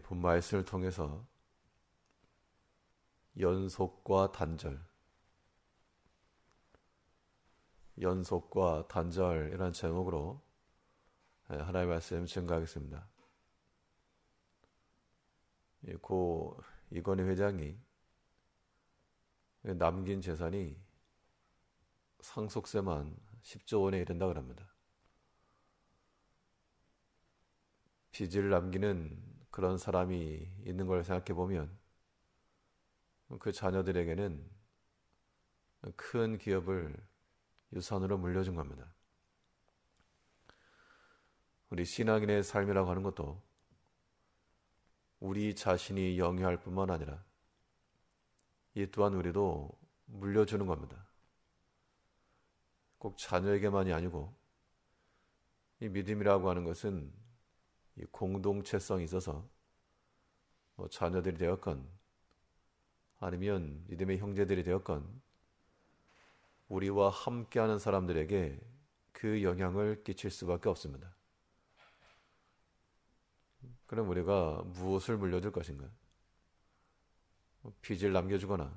본 말씀을 통해서 연속과 단절, 연속과 단절이라는 제목으로 하나님의 말씀 증거하겠습니다. 고 이건희 회장이 남긴 재산이 상속세만 10조 원에 이른다고 합니다. 빚을 남기는 그런 사람이 있는 걸 생각해 보면 그 자녀들에게는 큰 기업을 유산으로 물려준 겁니다. 우리 신앙인의 삶이라고 하는 것도 우리 자신이 영위할 뿐만 아니라 이 또한 우리도 물려주는 겁니다. 꼭 자녀에게만이 아니고 이 믿음이라고 하는 것은 이 공동체성이 있어서 자녀들이 되었건 아니면 믿음의 형제들이 되었건 우리와 함께하는 사람들에게 그 영향을 끼칠 수밖에 없습니다. 그럼 우리가 무엇을 물려줄 것인가? 빚을 남겨주거나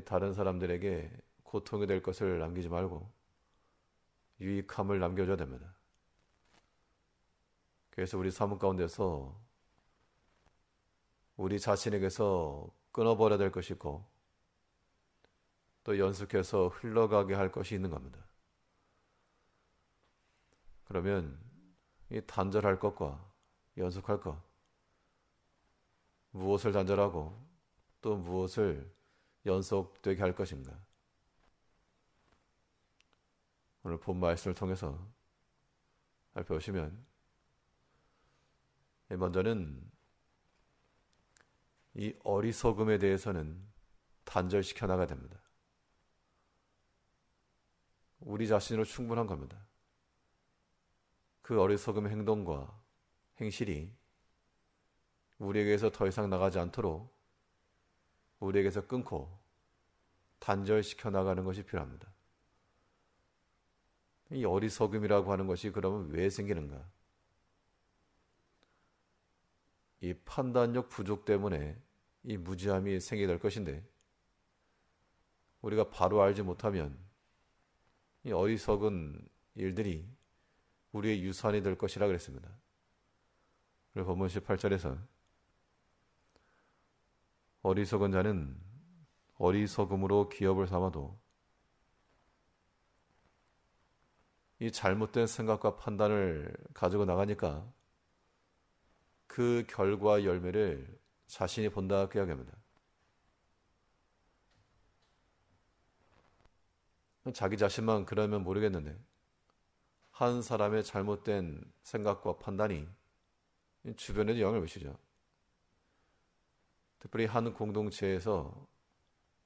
다른 사람들에게 고통이 될 것을 남기지 말고 유익함을 남겨줘야 됩니다. 그래서 우리 삶 가운데서 우리 자신에게서 끊어버려야 될 것이 있고 또 연속해서 흘러가게 할 것이 있는 겁니다. 그러면 이 단절할 것과 연속할 것, 무엇을 단절하고 또 무엇을 연속되게 할 것인가? 오늘 본 말씀을 통해서 살펴보시면 먼저는 이 어리석음에 대해서는 단절시켜 나가야 됩니다. 우리 자신으로 충분한 겁니다. 그 어리석음의 행동과 행실이 우리에게서 더 이상 나가지 않도록 우리에게서 끊고 단절시켜 나가는 것이 필요합니다. 이 어리석음이라고 하는 것이 그러면 왜 생기는가? 이 판단력 부족 때문에 이 무지함이 생기게 될 것인데 우리가 바로 알지 못하면 이 어리석은 일들이 우리의 유산이 될 것이라 그랬습니다. 그리고 본문 18절에서 어리석은 자는 어리석음으로 기업을 삼아도 이 잘못된 생각과 판단을 가지고 나가니까 그 결과 열매를 자신이 본다 그 이야기입니다. 자기 자신만 그러면 모르겠는데 한 사람의 잘못된 생각과 판단이 주변에도 영향을 미치죠. 특별히 한 공동체에서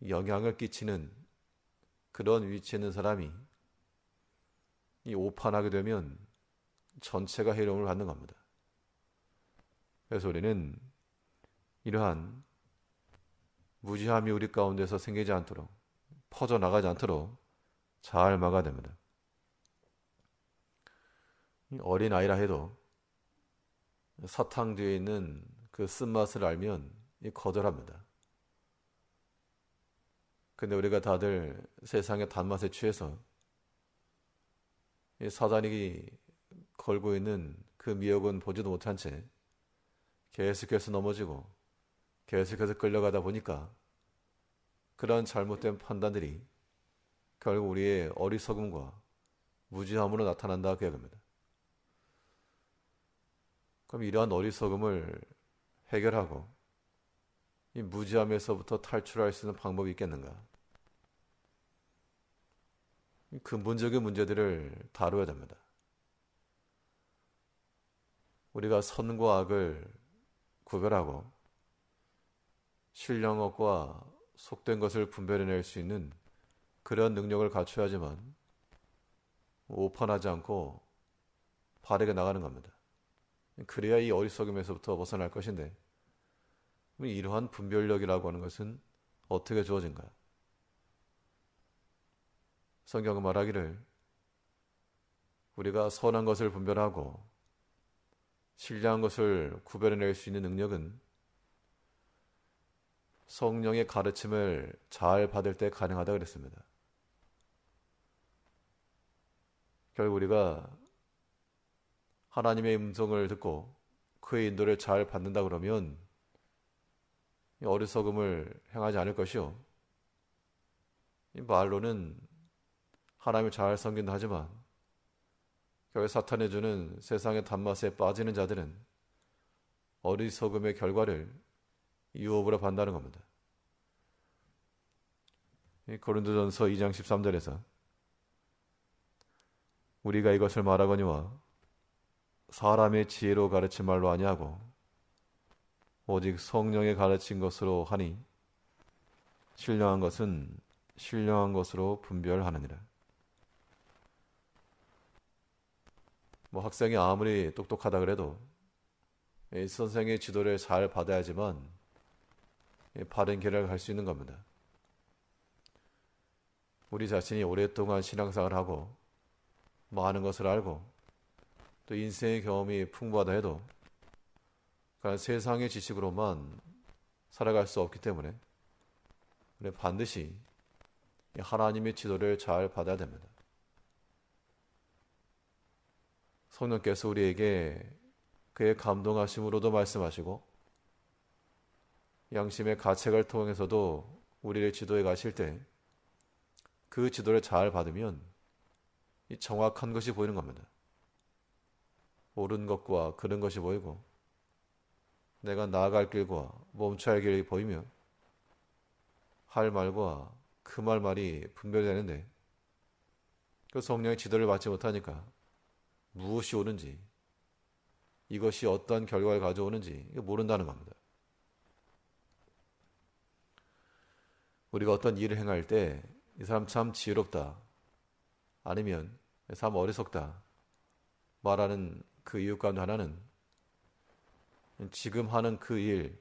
영향을 끼치는 그런 위치에 있는 사람이 이 오판하게 되면 전체가 해로움을 받는 겁니다. 그래서 우리는 이러한 무지함이 우리 가운데서 생기지 않도록 퍼져나가지 않도록 잘 막아야 됩니다. 어린 아이라 해도 사탕 뒤에 있는 그 쓴맛을 알면 거절합니다. 근데 우리가 다들 세상의 단맛에 취해서 사단이 걸고 있는 그 미역은 보지도 못한 채 계속해서 넘어지고 계속해서 끌려가다 보니까 그런 잘못된 판단들이 결국 우리의 어리석음과 무지함으로 나타난다 그 이야기입니다. 그럼 이러한 어리석음을 해결하고 이 무지함에서부터 탈출할 수 있는 방법이 있겠는가? 근본적인 문제들을 다루어야 됩니다. 우리가 선과 악을 구별하고 신령업과 속된 것을 분별해낼 수 있는 그런 능력을 갖춰야지만 오판하지 않고 바르게 나가는 겁니다. 그래야 이 어리석음에서부터 벗어날 것인데 이러한 분별력이라고 하는 것은 어떻게 주어진가? 성경은 말하기를 우리가 선한 것을 분별하고 신령한 것을 구별해낼 수 있는 능력은 성령의 가르침을 잘 받을 때 가능하다 그랬습니다. 결국 우리가 하나님의 음성을 듣고 그의 인도를 잘 받는다 그러면 어리석음을 행하지 않을 것이요. 말로는 하나님을 잘 섬긴다 하지만 결국 사탄이 주는 세상의 단맛에 빠지는 자들은 어리석음의 결과를 유업으로 판다는 겁니다. 고린도전서 2장 13절에서 우리가 이것을 말하거니와 사람의 지혜로 가르친 말로 아니하고 오직 성령의 가르친 것으로 하니 신령한 것은 신령한 것으로 분별하느니라. 학생이 아무리 똑똑하다 그래도 선생의 지도를 잘 받아야지만 바른 길을 갈 수 있는 겁니다. 우리 자신이 오랫동안 신앙생활을 하고 많은 것을 알고 또 인생의 경험이 풍부하다 해도 그냥 세상의 지식으로만 살아갈 수 없기 때문에 반드시 하나님의 지도를 잘 받아야 됩니다. 성령께서 우리에게 그의 감동하심으로도 말씀하시고 양심의 가책을 통해서도 우리를 지도해 가실 때 그 지도를 잘 받으면 이 정확한 것이 보이는 겁니다. 옳은 것과 그른 것이 보이고 내가 나아갈 길과 멈춰야 할 길이 보이며 할 말과 그 말이 분별되는데 그 성령의 지도를 받지 못하니까 무엇이 옳은지 이것이 어떠한 결과를 가져오는지 모른다는 겁니다. 우리가 어떤 일을 행할 때 이 사람 참 지혜롭다 아니면 이 사람 어리석다 말하는 그 이유 가운데 하나는 지금 하는 그 일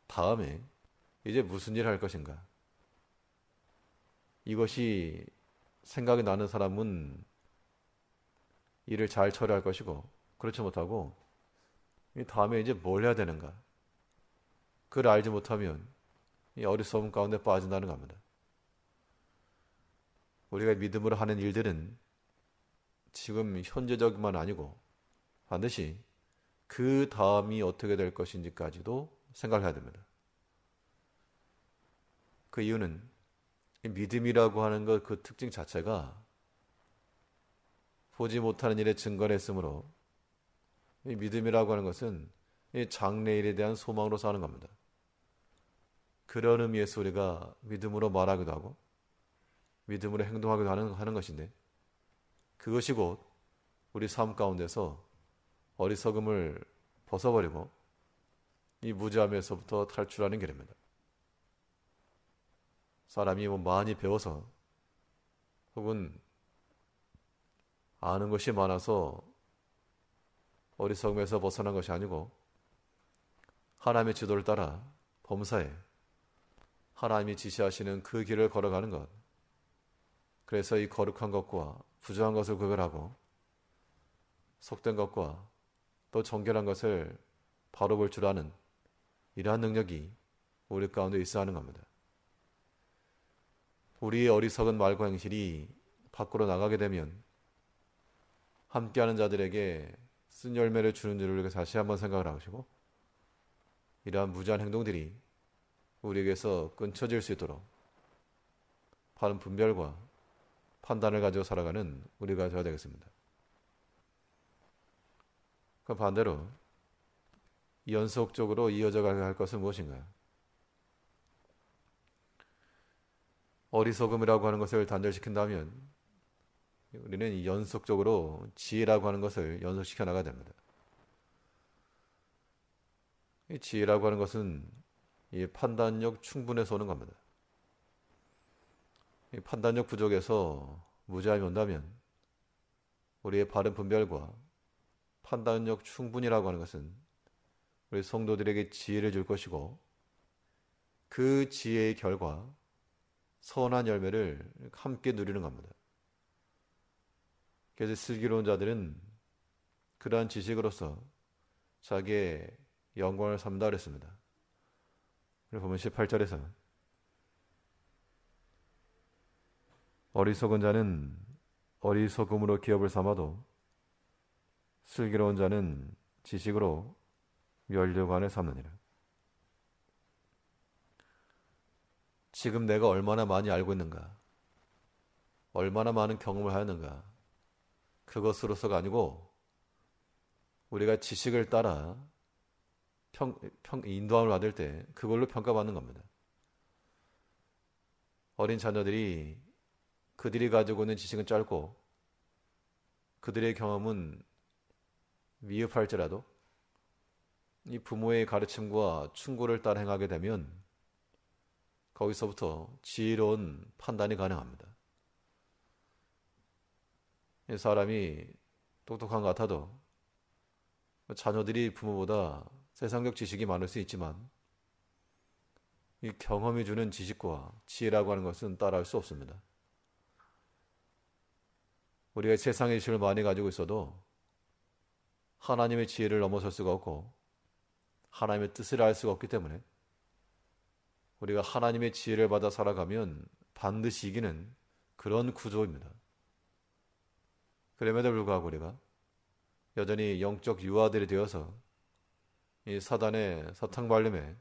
다음에 이제 무슨 일을 할 것인가, 이것이 생각이 나는 사람은 일을 잘 처리할 것이고 그렇지 못하고 이 다음에 이제 뭘 해야 되는가 그걸 알지 못하면 이 어리석음 가운데 빠진다는 겁니다. 우리가 믿음으로 하는 일들은 지금 현재적만 아니고 반드시 그 다음이 어떻게 될 것인지까지도 생각해야 됩니다. 그 이유는 믿음이라고 하는 것 그 특징 자체가 보지 못하는 일에 증거를 했으므로 이 믿음이라고 하는 것은 이 장래일에 대한 소망으로 사는 겁니다. 그런 의미에서 우리가 믿음으로 말하기도 하고 믿음으로 행동하기도 하는 것인데 그것이 곧 우리 삶 가운데서 어리석음을 벗어버리고 이 무지함에서부터 탈출하는 길입니다. 사람이 많이 배워서 혹은 아는 것이 많아서 어리석음에서 벗어난 것이 아니고 하나님의 지도를 따라 범사에 하나님이 지시하시는 그 길을 걸어가는 것, 그래서 이 거룩한 것과 부정한 것을 구별하고 속된 것과 또 정결한 것을 바로 볼 줄 아는 이러한 능력이 우리 가운데 있어야 하는 겁니다. 우리의 어리석은 말과 행실이 밖으로 나가게 되면 함께하는 자들에게 쓴 열매를 주는 줄을 다시 한번 생각을 하시고 이러한 무지한 행동들이 우리에게서 끊쳐질 수 있도록 바른 분별과 판단을 가지고 살아가는 우리가 되어야 되겠습니다. 그 반대로 연속적으로 이어져 가야 할 것은 무엇인가요? 어리석음이라고 하는 것을 단절시킨다면 우리는 연속적으로 지혜라고 하는 것을 연속시켜 나가야 됩니다. 이 지혜라고 하는 것은 이 판단력 충분에서 오는 겁니다. 이 판단력 부족에서 무지함이 온다면 우리의 바른 분별과 판단력 충분이라고 하는 것은 우리 성도들에게 지혜를 줄 것이고 그 지혜의 결과 선한 열매를 함께 누리는 겁니다. 그래서 슬기로운 자들은 그러한 지식으로서 자기의 영광을 삼다 그랬습니다. 그리고 보면 18절에서 어리석은 자는 어리석음으로 기업을 삼아도 슬기로운 자는 지식으로 면류관을 삼느니라. 지금 내가 얼마나 많이 알고 있는가, 얼마나 많은 경험을 하였는가, 그것으로서가 아니고 우리가 지식을 따라 인도함을 받을 때 그걸로 평가받는 겁니다. 어린 자녀들이 그들이 가지고 있는 지식은 짧고 그들의 경험은 미흡할지라도 이 부모의 가르침과 충고를 따라 행하게 되면 거기서부터 지혜로운 판단이 가능합니다. 이 사람이 똑똑한 것 같아도 자녀들이 부모보다 세상적 지식이 많을 수 있지만 이 경험이 주는 지식과 지혜라고 하는 것은 따라할 수 없습니다. 우리가 세상의 지식을 많이 가지고 있어도 하나님의 지혜를 넘어설 수가 없고 하나님의 뜻을 알 수가 없기 때문에 우리가 하나님의 지혜를 받아 살아가면 반드시 이기는 그런 구조입니다. 그럼에도 불구하고 우리가 여전히 영적 유아들이 되어서 이 사단의 사탕발림에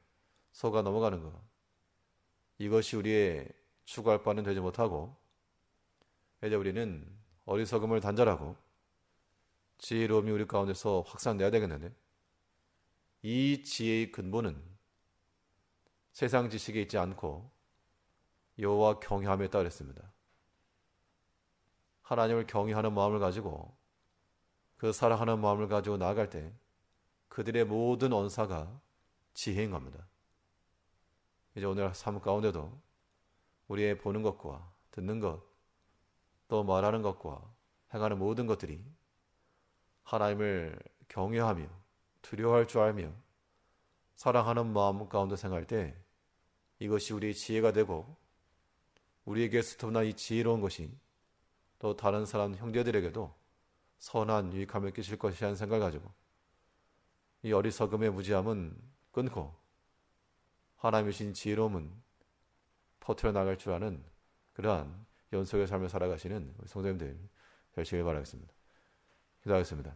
속아 넘어가는 것, 이것이 우리의 추구할 바는 되지 못하고 이제 우리는 어리석음을 단절하고 지혜로움이 우리 가운데서 확산돼야 되겠는데, 이 지혜의 근본은 세상 지식에 있지 않고 여호와 경외함에 따르습니다. 하나님을 경외하는 마음을 가지고 그 사랑하는 마음을 가지고 나아갈 때 그들의 모든 언사가 지혜인 겁니다. 이제 오늘 삶 가운데도 우리의 보는 것과 듣는 것, 또 말하는 것과 행하는 모든 것들이 하나님을 경외하며 두려워할 줄 알며 사랑하는 마음 가운데 생활할 때 이것이 우리의 지혜가 되고 우리에게서 터난 이 지혜로운 것이 또 다른 사람 형제들에게도 선한 유익함을 끼칠 것이라는 생각을 가지고 이 어리석음의 무지함은 끊고 하나님의 주신 지혜로움은 퍼뜨려 나갈 줄 아는 그러한 연속의 삶을 살아가시는 우리 성도님들 되시길 바라겠습니다. 기도하겠습니다.